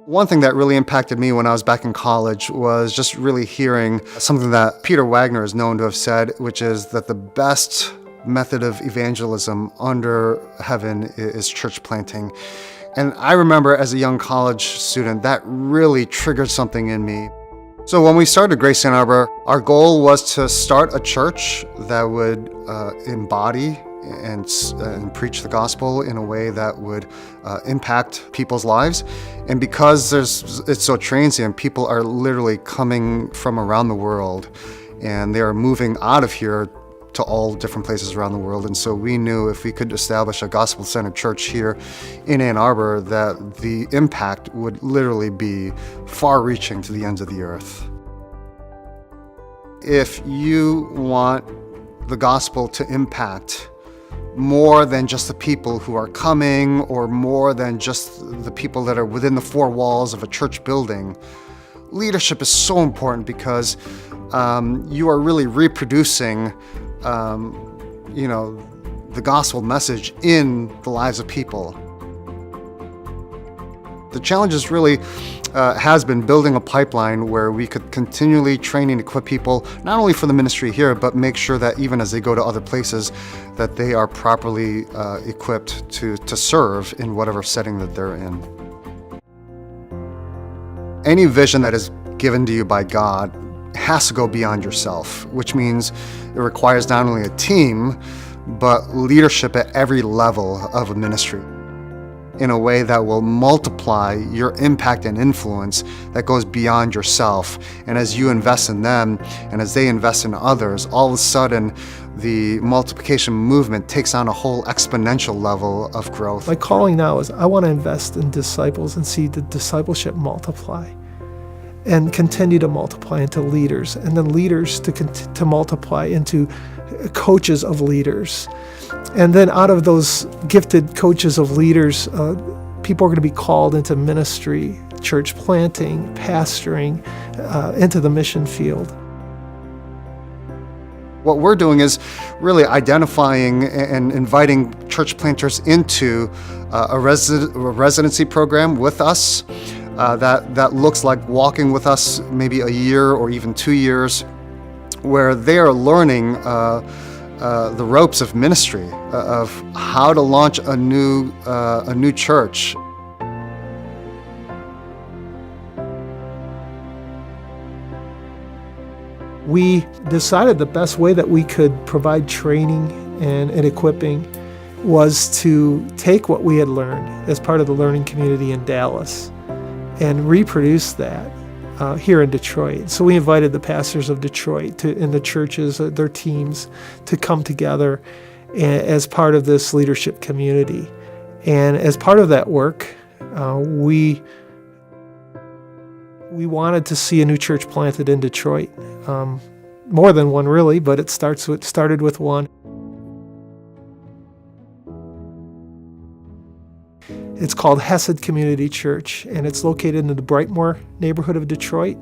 One thing that really impacted me when I was back in college was just really hearing something that Peter Wagner is known to have said, which is that the best method of evangelism under heaven is church planting. And I remember as a young college student, that really triggered something in me. So when we started Grace Ann Arbor, our goal was to start a church that would embody and preach the gospel in a way that would impact people's lives. And because it's so transient, people are literally coming from around the world, and they are moving out of here to all different places around the world. And so we knew if we could establish a gospel-centered church here in Ann Arbor, that the impact would literally be far-reaching to the ends of the earth. If you want the gospel to impact more than just the people who are coming, or more than just the people that are within the four walls of a church building, leadership is so important, because you are really reproducing the gospel message in the lives of people. The challenge is really has been building a pipeline where we could continually train and equip people, not only for the ministry here, but make sure that even as they go to other places, that they are properly equipped to serve in whatever setting that they're in. Any vision that is given to you by God has to go beyond yourself, which means it requires not only a team, but leadership at every level of a ministry, in a way that will multiply your impact and influence that goes beyond yourself. And as you invest in them, and as they invest in others, all of a sudden the multiplication movement takes on a whole exponential level of growth. My calling now is I want to invest in disciples and see the discipleship multiply and continue to multiply into leaders, and then leaders to multiply into coaches of leaders. And then out of those gifted coaches of leaders, people are going to be called into ministry, church planting, pastoring, into the mission field. What we're doing is really identifying and inviting church planters into a residency program with us that looks like walking with us maybe a year or even 2 years, where they are learning the ropes of ministry, of how to launch a new church. We decided the best way that we could provide training and equipping was to take what we had learned as part of the learning community in Dallas and reproduce that here in Detroit. So we invited the pastors of Detroit and the churches, their teams, to come together as part of this leadership community. And as part of that work, we wanted to see a new church planted in Detroit. More than one, really, but it started with one. It's called Hesed Community Church, and it's located in the Brightmoor neighborhood of Detroit.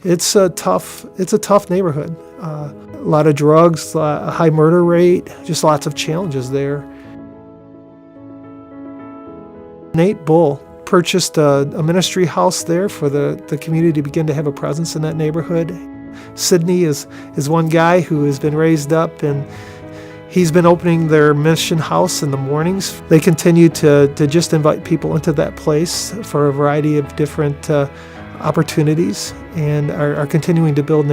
It's a tough neighborhood. A lot of drugs, a high murder rate, just lots of challenges there. Nate Bull purchased a ministry house there for the community to begin to have a presence in that neighborhood. Sydney is one guy who has been raised up, and he's been opening their mission house in the mornings. They continue to just invite people into that place for a variety of different opportunities, and are continuing to build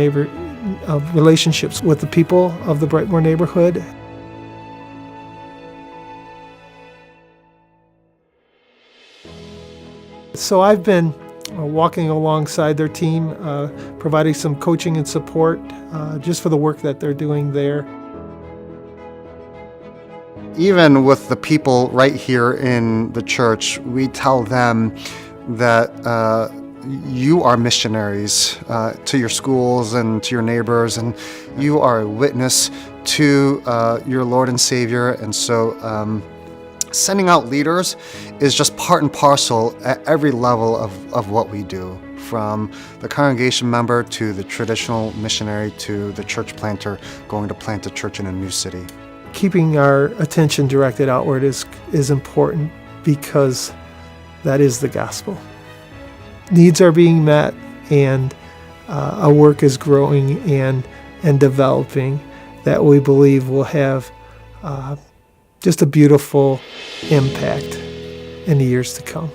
relationships with the people of the Brightmoor neighborhood. So I've been walking alongside their team, providing some coaching and support just for the work that they're doing there. Even with the people right here in the church, we tell them that you are missionaries to your schools and to your neighbors, and you are a witness to your Lord and Savior. And so sending out leaders is just part and parcel at every level of what we do, from the congregation member to the traditional missionary to the church planter going to plant a church in a new city. Keeping our attention directed outward is important, because That is the gospel. Needs are being met, and a work is growing and developing that we believe will have just a beautiful impact in the years to come.